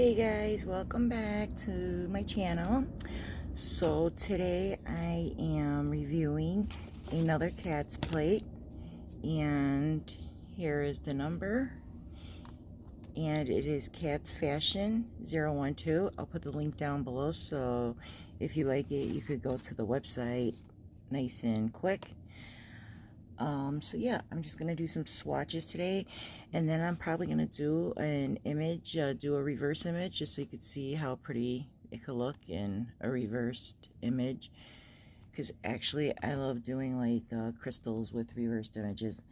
Hey guys, welcome back to my channel. So today I am reviewing another Kads plate, and here is the number, and it is Kads Fashion 012. I'll put the link down below, so if you like it you could go to the website nice and quick. So yeah, I'm just gonna do some swatches today, and then I'm probably gonna do an image, do a reverse image, just so you could see how pretty it could look in a reversed image. Because actually I love doing like crystals with reversed images,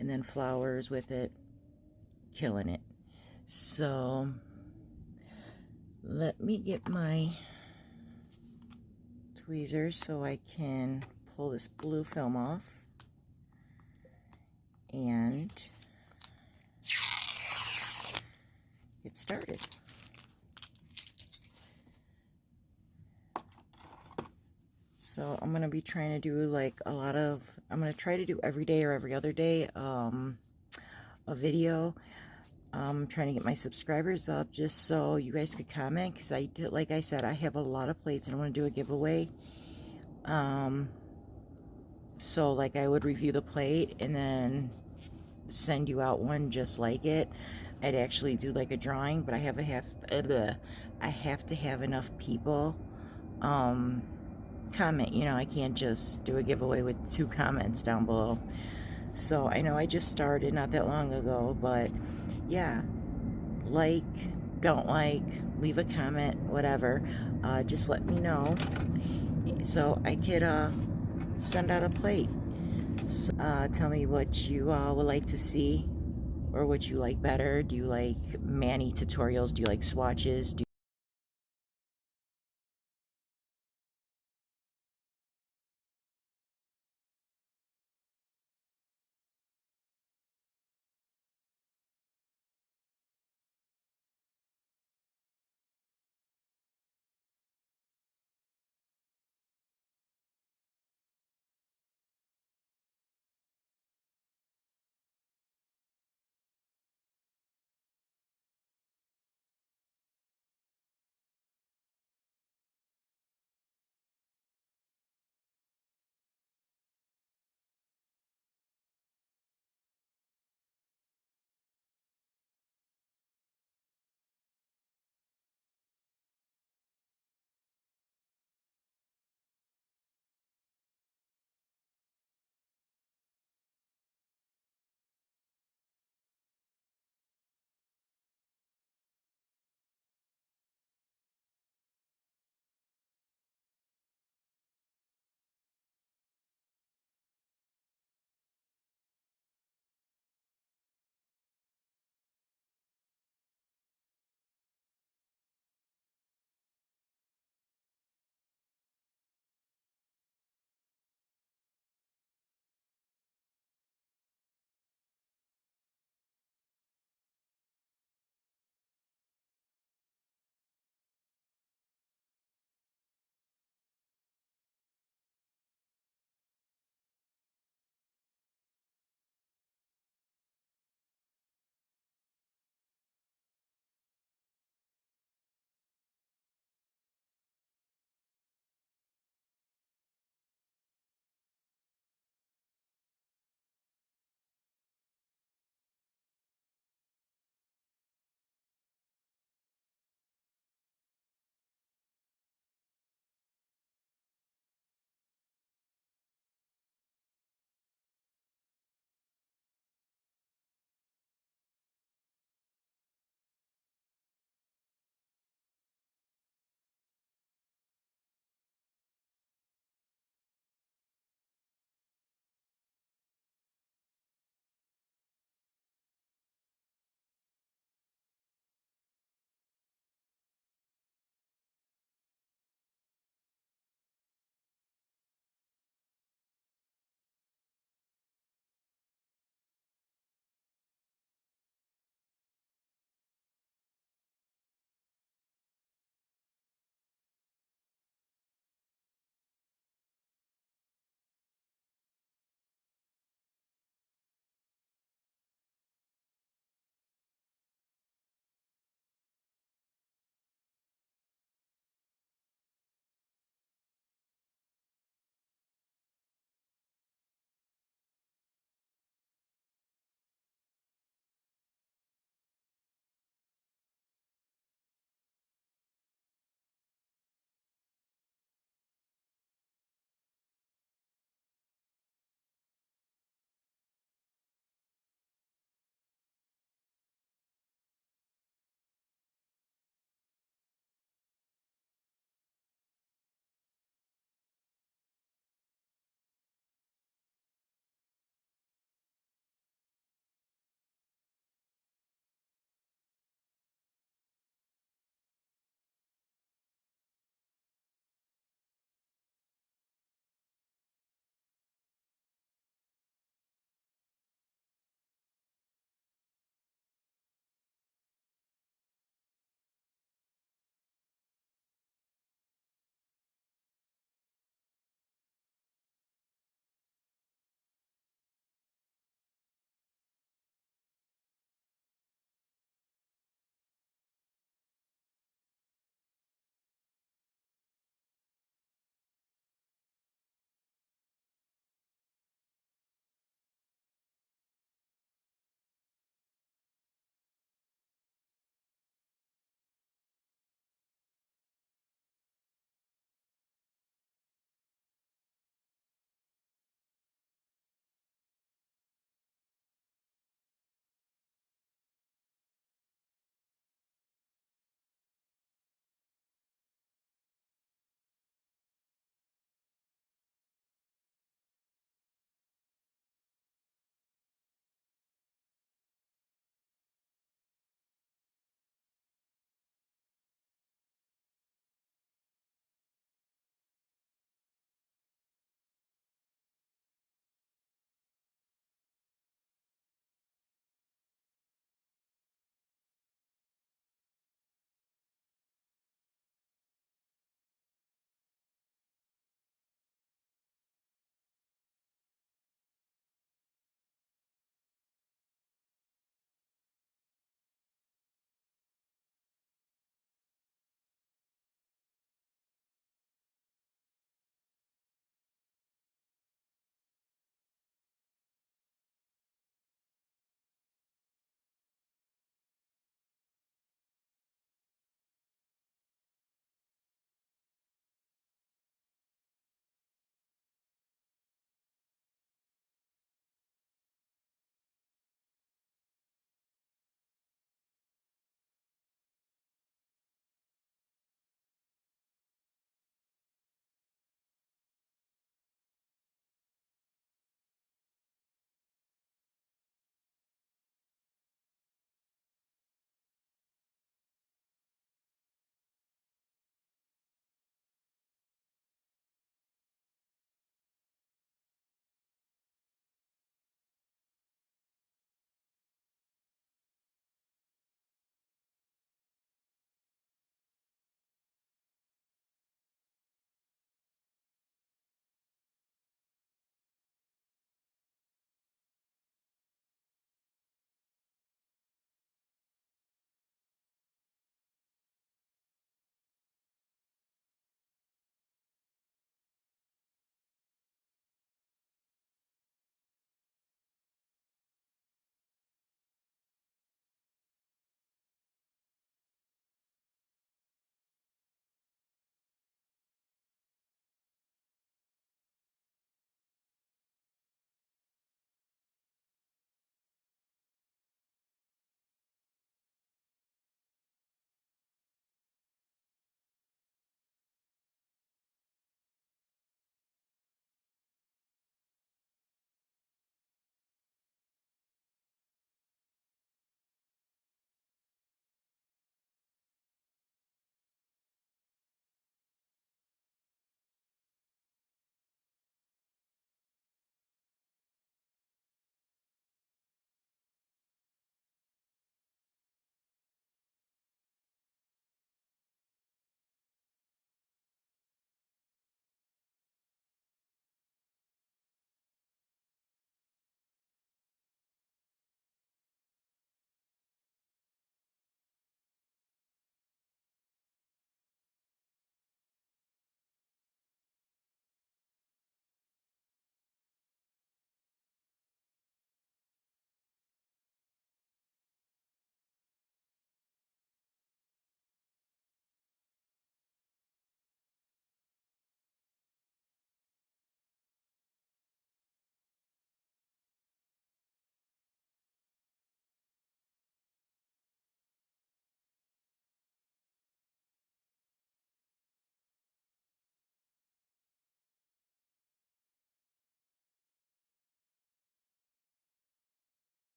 and then flowers with it, killing it. So let me get my tweezers so I can pull this blue film off and get started. So I'm gonna be trying to do like I'm gonna try to do every day or every other day a video. I'm trying to get my subscribers up just so you guys could comment, because I did, like I said, I have a lot of plates and I want to do a giveaway. So like I would review the plate and then send you out one just like it. I'd actually do like a drawing, but I have to have enough people comment. You know, I can't just do a giveaway with 2 comments down below. So I know I just started not that long ago, but yeah, like, don't like, leave a comment, whatever. Just let me know so I could send out a plate. So, tell me what you would like to see, or what you like better. Do you like mani tutorials? Do you like swatches?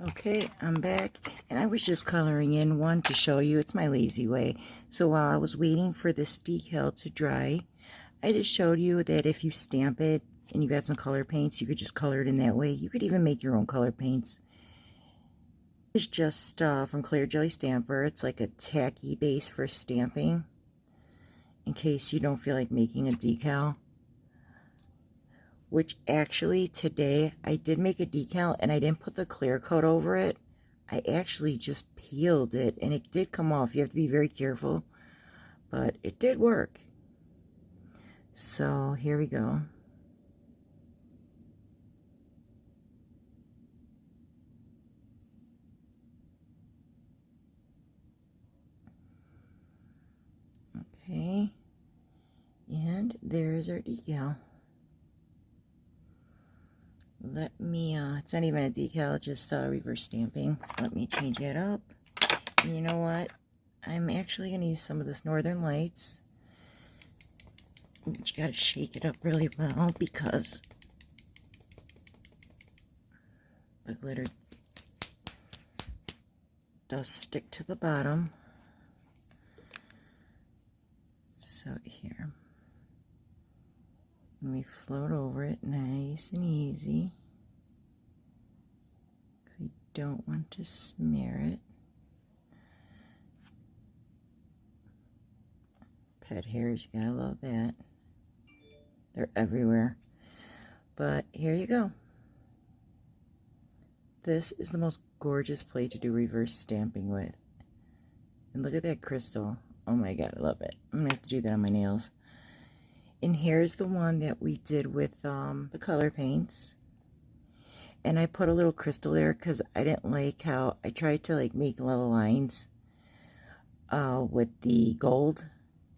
Okay, I'm back, and I was just coloring in one to show you. It's my lazy way. So while I was waiting for this decal to dry, I just showed you that if you stamp it and you got some color paints, you could just color it in that way. You could even make your own color paints. It's just from Clear Jelly Stamper. It's like a tacky base for stamping in case you don't feel like making a decal. Which actually today I did make a decal and I didn't put the clear coat over it. I actually just peeled it and it did come off. You have to be very careful, but it did work. So here we go. Okay, and there's our decal. Let me, it's not even a decal, it's just reverse stamping. So let me change that up. And you know what? I'm actually going to use some of this Northern Lights. You got to shake it up really well because the glitter does stick to the bottom. So here, let me float over it nice and easy. We don't want to smear it. Pet hairs, you gotta love that. They're everywhere. But here you go. This is the most gorgeous plate to do reverse stamping with. And look at that crystal. Oh my god, I love it. I'm gonna have to do that on my nails. And here's the one that we did with the color paints. And I put a little crystal there because I didn't like how I tried to like make little lines with the gold,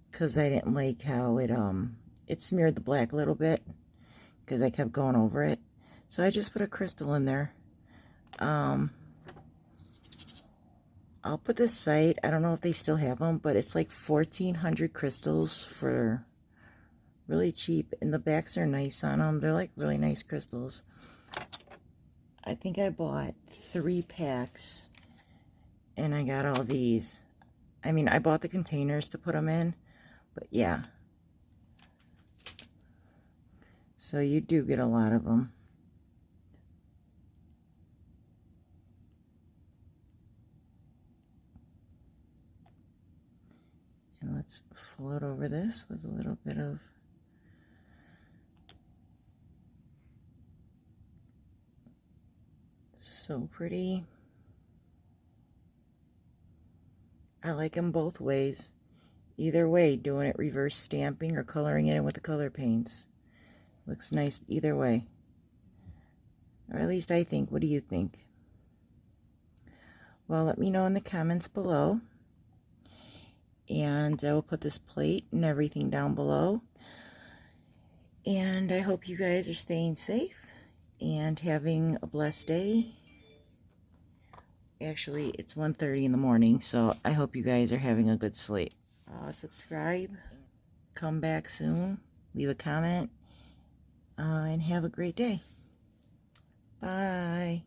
because I didn't like how it smeared the black a little bit because I kept going over it. So I just put a crystal in there. I'll put this site, I don't know if they still have them, but it's like 1,400 crystals for really cheap, and the backs are nice on them. They're like really nice crystals. I think I bought 3 packs and I got all these. I mean, I bought the containers to put them in, but yeah. So you do get a lot of them. And let's float over this with a little bit of so pretty. I like them both ways. Either way, doing it reverse stamping or coloring it in with the color paints. Looks nice either way. Or at least I think. What do you think? Well, let me know in the comments below. And I will put this plate and everything down below. And I hope you guys are staying safe and having a blessed day. Actually, it's 1:30 in the morning, so I hope you guys are having a good sleep. Subscribe, come back soon, leave a comment, and have a great day. Bye.